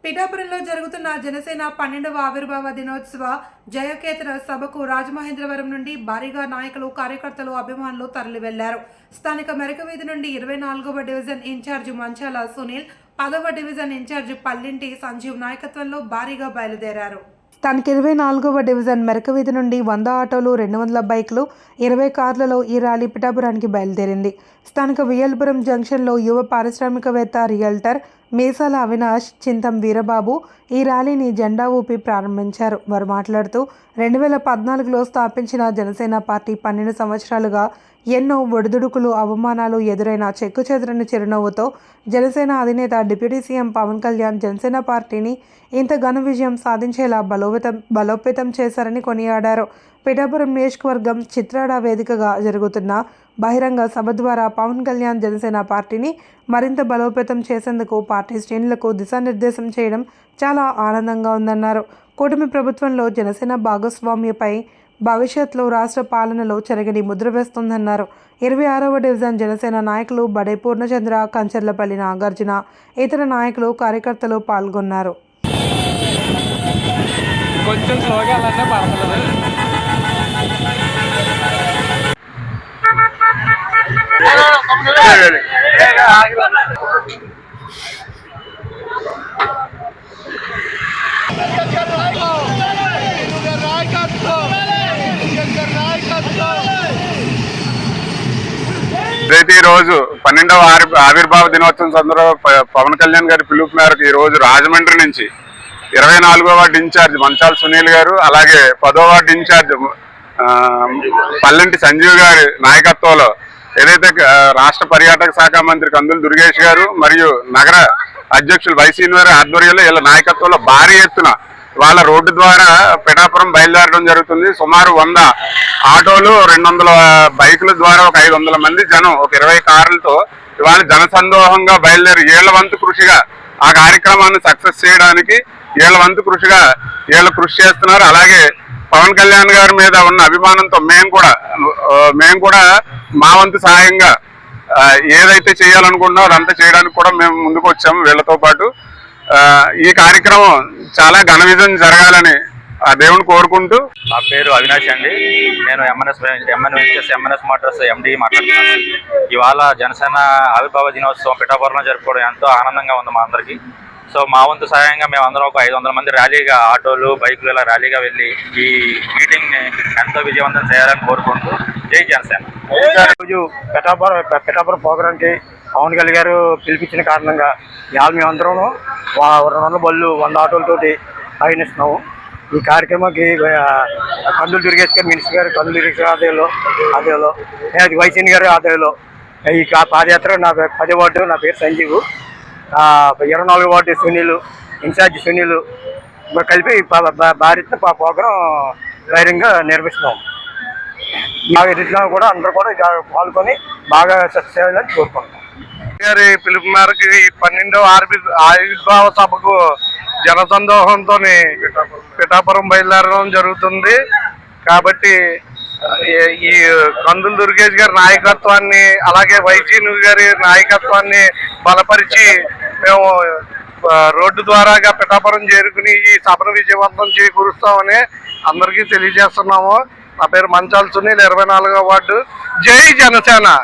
పిఠాపురంలో జరుగుతున్న జనసేన 12వ ఆవిర్భావ దినోత్సవ జయకేతన సభకు రాజమహేంద్రవరం నుండి భారీగా నాయకులు, కార్యకర్తలు, అభిమానులు తరలి వెళ్లారు. స్థానిక మెరకవీధి నుండి 24వ డివిజన్ ఇన్ఛార్జి మంచాల సునీల్, 10వ డివిజన్ ఇన్ఛార్జి పల్లింటి సంజీవ్ నాయకత్వంలో భారీగా బయలుదేరారు. స్థానిక 24వ డివిజన్ మెరకవీధి నుండి 100 ఆటోలు, 200 బైకులు, 20 కార్లలో ఈ ర్యాలీ పిఠాపురానికి బయలుదేరింది. స్థానిక వియల్పురం జంక్షన్లో యువ పారిశ్రామికవేత్త, రియల్టర్ మీసాల అవినాష్, చింతం వీరబాబు ఈ ర్యాలీని జెండా ఊపి ప్రారంభించారు. వారు మాట్లాడుతూ 2014లో స్థాపించిన జనసేన పార్టీ 12 సంవత్సరాలుగా ఎన్నో ఒడిదుడుకులు, అవమానాలు ఎదురైన చెక్కుచెదరని చిరునవ్వుతో జనసేన అధినేత డిప్యూటీ సీఎం పవన్ కళ్యాణ్ జనసేన పార్టీని ఇంత ఘన విజయం సాధించేలా బలోపేతం చేశారని కొనియాడారు. పిఠాపురం నియోజకవర్గం చిత్రాడ వేదికగా జరుగుతున్న బహిరంగ సభ ద్వారా పవన్ కళ్యాణ్ జనసేన పార్టీని మరింత బలోపేతం చేసేందుకు పార్టీ శ్రేణులకు దిశానిర్దేశం చేయడం చాలా ఆనందంగా ఉందన్నారు. కూటమి ప్రభుత్వంలో జనసేన భాగస్వామ్యపై భవిష్యత్తులో రాష్ట్ర పాలనలో చెరగని ముద్ర వేస్తుందన్నారు. 26వ డివిజన్ జనసేన నాయకులు బడే పూర్ణచంద్ర, కంచర్లపల్లి నాగార్జున, ఇతర నాయకులు, కార్యకర్తలు పాల్గొన్నారు. అయితే ఈ రోజు 12వ ఆవిర్భావ దినోత్సవం సందర్భంగా పవన్ కళ్యాణ్ గారి పిలుపు మేరకు ఈ రోజు రాజమండ్రి నుంచి 24వ వార్డు ఇన్ఛార్జ్ మంచాల సునీల్ గారు, అలాగే 10వ వార్డు ఇన్ఛార్జ్ పల్లింటి సంజీవ్ గారి నాయకత్వంలో ఏదైతే రాష్ట్ర పర్యాటక శాఖ మంత్రి కందులు దుర్గేష్ గారు మరియు నగర అధ్యక్షులు వైసీఎన్ వారి ఆధ్వర్యంలో వీళ్ళ నాయకత్వంలో భారీ ఎత్తున వాళ్ళ రోడ్డు ద్వారా పిఠాపురం బయలుదేరడం జరుగుతుంది. సుమారు 100 ఆటోలు, 200 బైకుల ద్వారా ఒక 500 మంది జనం, ఒక 20 కార్లతో ఇవాళ జనసందోహంగా బయలుదేరి వీళ్ళ వంతు కృషిగా ఆ కార్యక్రమాన్ని సక్సెస్ చేయడానికి వీళ్ళ వంతు కృషిగా వీళ్ళు కృషి చేస్తున్నారు. అలాగే పవన్ కళ్యాణ్ గారి మీద ఉన్న అభిమానంతో మేము కూడా మా వంతు సహాయంగా ఏదైతే చేయాలనుకుంటున్నామో అదంతా చేయడానికి కూడా మేము ముందుకు వచ్చాము వీళ్ళతో పాటు. ఈ కార్యక్రమం చాలా ఘన విజయం జరగాలని ఆ దేవుని కోరుకుంటూ. నా పేరు అవినాష్ అండి. నేను ఎంఎన్ఎస్ మోటార్స్ ఎండి మాట్లాడుతున్నాను. ఇవాళ జనసేన ఆవిర్భావ దినోత్సవం పిఠాపురంలో జరుపుకోవడం ఎంతో ఆనందంగా ఉంది మా అందరికీ. సో మా వంతు సహాయంగా మేము అందరం ఒక 500 మంది ర్యాలీగా, ఆటోలు, బైకులు ఇలా ర్యాలీగా వెళ్ళి ఈ మీటింగ్ని ఎంతో విజయవంతం చేయాలని కోరుకుంటూ జై జనసేన. రోజు పిఠాపురం ప్రోగ్రాంకి పవన్ కళ్యాణ్ గారు పిలిపించిన కారణంగా ఇవాళ మేమందరం 200 బళ్ళు, 100 ఆటోలతోటి ప్రయాణిస్తున్నాము. ఈ కార్యక్రమానికి కందులు దుర్గేష్ గారు, మినిస్టర్ గారు కందులు దుర్గేష్ ఆధ్వర్యంలో వైసీఎన్ గారి ఆధ్వర్యంలో ఈ పాదయాత్ర. నా 10వ వార్డు, నా పేరు సంజీవ్, 24వ వార్డు సునీల్, ఇన్ఛార్జి సునీల్ కలిపి భారీ ప్రోగ్రాం ధైర్యంగా నిర్వహిస్తున్నాం. మా ఎదుటిలో కూడా అందరూ కూడా పాల్గొని బాగా సక్సెస్ చేయాలని కోరుకుంటున్నాం. గారి పిలుపు మేరకు ఈ 12వ ఆవిర్భావ సభకు జనసందోహంతో పిఠాపురం బయలుదేరడం జరుగుతుంది. కాబట్టి ఈ కందులు దుర్గేష్ గారి నాయకత్వాన్ని, అలాగే వైసీఎన్ గారి నాయకత్వాన్ని బలపరిచి మేము రోడ్డు ద్వారాగా పిఠాపురం చేరుకుని ఈ సభను విజయవంతం చేకూరుస్తామని అందరికీ తెలియజేస్తున్నాము. నా పేరు మంచాల సునీల్, 24వ వార్డు. జై జనసేన.